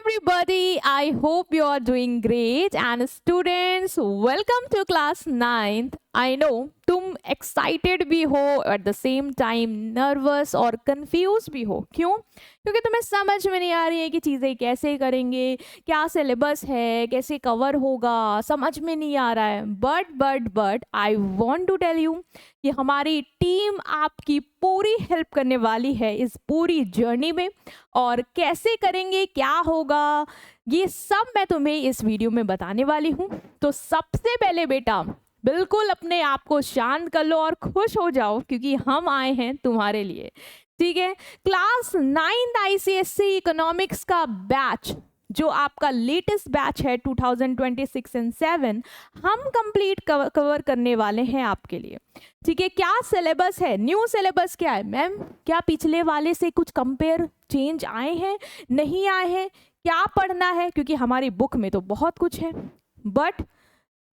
everybody, I hope you are doing great. And students, welcome to class 9th. I know तुम excited भी हो at the same time nervous और confuse भी हो। क्यों? क्योंकि तुम्हें समझ में नहीं आ रही है कि चीज़ें कैसे करेंगे, क्या सिलेबस है, कैसे कवर होगा, समझ में नहीं आ रहा है। But I want to tell you कि हमारी टीम आपकी पूरी हेल्प करने वाली है इस पूरी जर्नी में। और कैसे करेंगे, क्या होगा, ये सब मैं तुम्हें इस वीडियो में बताने वाली हूँ। तो सबसे पहले बेटा बिल्कुल अपने आप को शांत कर लो और खुश हो जाओ, क्योंकि हम आए हैं तुम्हारे लिए। ठीक है, क्लास 9th आईसीएसई इकोनॉमिक्स का बैच जो आपका लेटेस्ट बैच है 2026 एंड 7 हम कंप्लीट कवर करने वाले हैं आपके लिए। ठीक है, क्या सिलेबस है, न्यू सिलेबस क्या है मैम, क्या पिछले वाले से कुछ कंपेयर चेंज आए हैं, नहीं आए हैं, क्या पढ़ना है, क्योंकि हमारी बुक में तो बहुत कुछ है। बट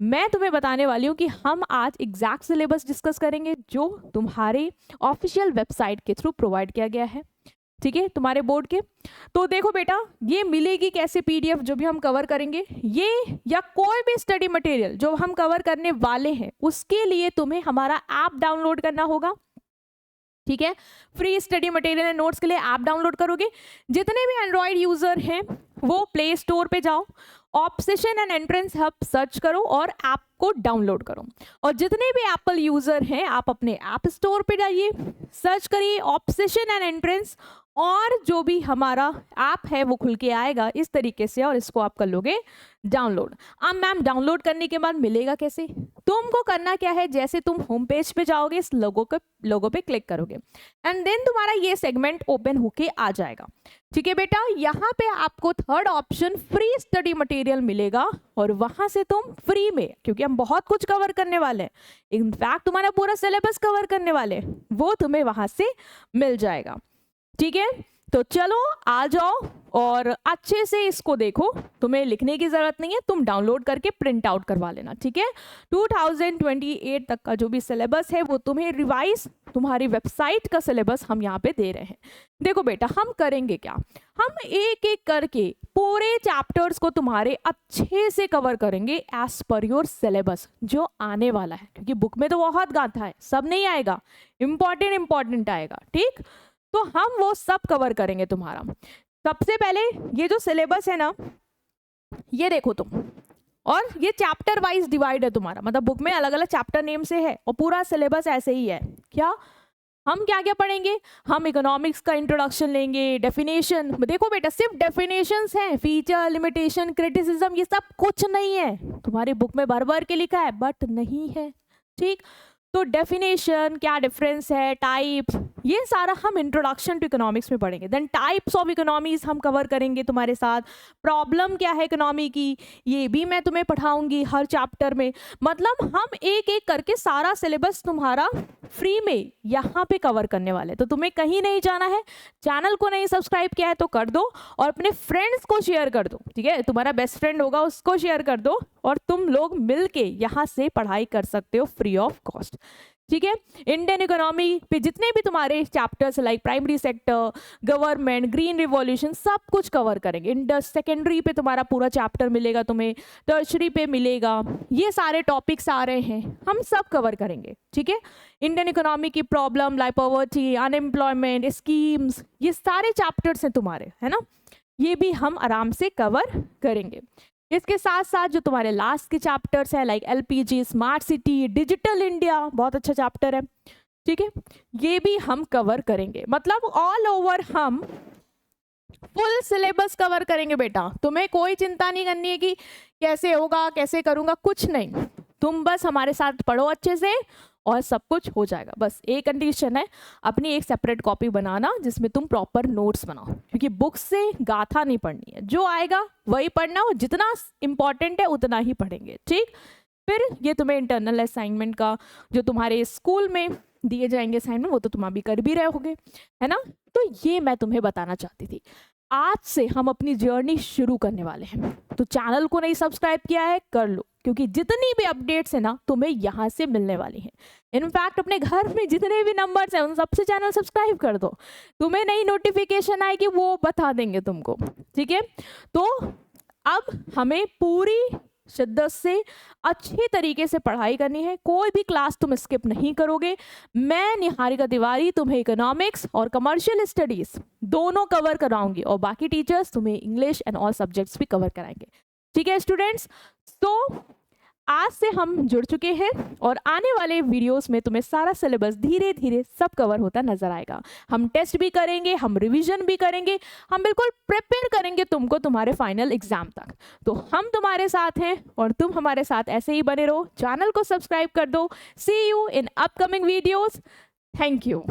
मैं तुम्हें बताने वाली हूँ कि हम आज एग्जैक्ट सिलेबस डिस्कस करेंगे जो तुम्हारे ऑफिशियल वेबसाइट के थ्रू प्रोवाइड किया गया है। ठीक है, तुम्हारे बोर्ड के। तो देखो बेटा, ये मिलेगी कैसे पीडीएफ जो भी हम कवर करेंगे, ये या कोई भी स्टडी मटेरियल जो हम कवर करने वाले हैं, उसके लिए तुम्हें हमारा ऐप डाउनलोड करना होगा। ठीक है, free study material and notes के लिए ऐप डाउनलोड करोगे। जितने भी एंड्रॉयड यूजर हैं वो प्ले स्टोर पे जाओ, obsession and entrance hub search करो और ऐप को डाउनलोड करो। और जितने भी एप्पल यूजर हैं आप अपने ऐप स्टोर पे जाइए, सर्च करिए ऑब्सेशन एंड एंट्रेंस, और जो भी हमारा ऐप है वो खुल के आएगा इस तरीके से, और इसको आप कर लोगे डाउनलोड। अब मैम डाउनलोड करने के बाद मिलेगा कैसे? तुमको करना क्या है, जैसे तुम होम पेज पे जाओगे इस लोगो पे क्लिक करोगे एंड देन तुम्हारा ये सेगमेंट ओपन होके आ जाएगा। ठीक है बेटा, यहाँ पे आपको third option free study material मिलेगा और वहां से तुम फ्री में, क्योंकि हम बहुत कुछ कवर करने वाले हैं, इनफैक्ट तुम्हारा पूरा सिलेबस कवर करने वाले हैं, वो तुम्हें वहां से मिल जाएगा। ठीक है, तो चलो आ जाओ और अच्छे से इसको देखो, तुम्हें लिखने की जरूरत नहीं है, तुम डाउनलोड करके प्रिंट आउट करवा लेना। ठीक है, 2028 तक का जो भी सिलेबस है वो तुम्हें रिवाइज तुम्हारी वेबसाइट का सिलेबस हम यहाँ पे दे रहे हैं। देखो बेटा, हम करेंगे क्या, हम एक एक करके पूरे चैप्टर्स को तुम्हारे अच्छे से कवर करेंगे एज पर योर सिलेबस जो आने वाला है, क्योंकि बुक में तो बहुत गाथा है, सब नहीं आएगा, इंपॉर्टेंट आएगा। ठीक, तो हम वो सब कवर करेंगे तुम्हारा। सबसे पहले ये जो सिलेबस है ना, ये देखो तुम, और ये चैप्टर वाइज डिवाइड है तुम्हारा, मतलब बुक में अलग अलग चैप्टर नेम से है और पूरा सिलेबस ऐसे ही है। क्या हम क्या क्या पढ़ेंगे, हम इकोनॉमिक्स का इंट्रोडक्शन लेंगे, डेफिनेशन, देखो बेटा सिर्फ डेफिनेशंस हैं, फीचर, लिमिटेशन, क्रिटिसिज्म, ये सब कुछ नहीं है, तुम्हारी बुक में भर भर के लिखा है बट नहीं है। ठीक, तो डेफिनेशन, क्या डिफरेंस है, टाइप्स, ये सारा हम इंट्रोडक्शन टू इकोनॉमिक्स में पढ़ेंगे। देन टाइप्स ऑफ इकोनॉमीज हम कवर करेंगे तुम्हारे साथ, प्रॉब्लम क्या है इकोनॉमी की, ये भी मैं तुम्हें पढ़ाऊंगी हर चैप्टर में। मतलब हम एक एक करके सारा सिलेबस तुम्हारा फ्री में यहाँ पे कवर करने वाले। तो तुम्हें कहीं नहीं जाना है, चैनल को नहीं सब्सक्राइब किया है तो कर दो और अपने फ्रेंड्स को शेयर कर दो। ठीक है, तुम्हारा बेस्ट फ्रेंड होगा उसको शेयर कर दो और तुम लोग मिलके यहाँ से पढ़ाई कर सकते हो फ्री ऑफ कॉस्ट। ठीक है, इंडियन इकोनॉमी पे जितने भी तुम्हारे chapters like primary sector, government, green revolution, सब कुछ कवर करेंगे। सेकेंडरी पे तुम्हारा पूरा चैप्टर मिलेगा तुम्हें, टर्शरी पे मिलेगा, ये सारे टॉपिक्स आ रहे हैं, हम सब कवर करेंगे। ठीक है, इंडियन इकोनॉमी की problem like poverty, unemployment, schemes, ये सारे चैप्टर्स हैं तुम्हारे, है ना, ये भी हम आराम से कवर करेंगे। इसके साथ साथ जो तुम्हारे लास्ट के चैप्टर्स हैं like LPG, smart city, digital India, बहुत अच्छा चैप्टर है। ठीक है, ये भी हम कवर करेंगे, मतलब ऑल ओवर हम फुल सिलेबस कवर करेंगे बेटा। तुम्हें कोई चिंता नहीं करनी है कि कैसे होगा, कैसे करूंगा, कुछ नहीं, तुम बस हमारे साथ पढ़ो अच्छे से और सब कुछ हो जाएगा। बस एक कंडीशन है, अपनी एक सेपरेट कॉपी बनाना जिसमें तुम प्रॉपर नोट्स बनाओ, क्योंकि बुक से गाथा नहीं पढ़नी है, जो आएगा वही पढ़ना, और जितना इंपॉर्टेंट है उतना ही पढ़ेंगे। ठीक, फिर ये तुम्हें इंटरनल असाइनमेंट का जो तुम्हारे स्कूल में दिए जाएंगे असाइनमेंट, वो तो तुम अभी कर भी रहे होगे, है ना। तो ये मैं तुम्हें बताना चाहती थी। आज से हम अपनी जर्नी शुरू करने वाले हैं। तो चैनल को नहीं सब्सक्राइब किया है, कर लो, क्योंकि जितनी भी अपडेट्स है ना तुम्हें यहाँ से मिलने वाली हैं। इनफैक्ट अपने घर में जितने भी नंबर्स हैं उन सबसे चैनल सब्सक्राइब कर दो, तुम्हें नई नोटिफिकेशन आएगी वो बता देंगे तुमको, ठीक है। तो अब हमें पूरी शिद्दत से अच्छी तरीके से पढ़ाई करनी है, कोई भी क्लास तुम स्किप नहीं करोगे। मैं निहारिका तिवारी तुम्हें इकोनॉमिक्स और कमर्शियल स्टडीज दोनों कवर कराऊंगी और बाकी टीचर्स तुम्हें इंग्लिश एंड ऑल सब्जेक्ट्स भी कवर कराएंगे, ठीक है स्टूडेंट्स। तो आज से हम जुड़ चुके हैं और आने वाले वीडियोस में तुम्हें सारा सिलेबस धीरे धीरे सब कवर होता नजर आएगा। हम टेस्ट भी करेंगे, हम रिवीजन भी करेंगे, हम बिल्कुल प्रिपेयर करेंगे तुमको तुम्हारे फाइनल एग्जाम तक। तो हम तुम्हारे साथ हैं और तुम हमारे साथ ऐसे ही बने रहो। चैनल को सब्सक्राइब कर दो। See you in upcoming videos. Thank you.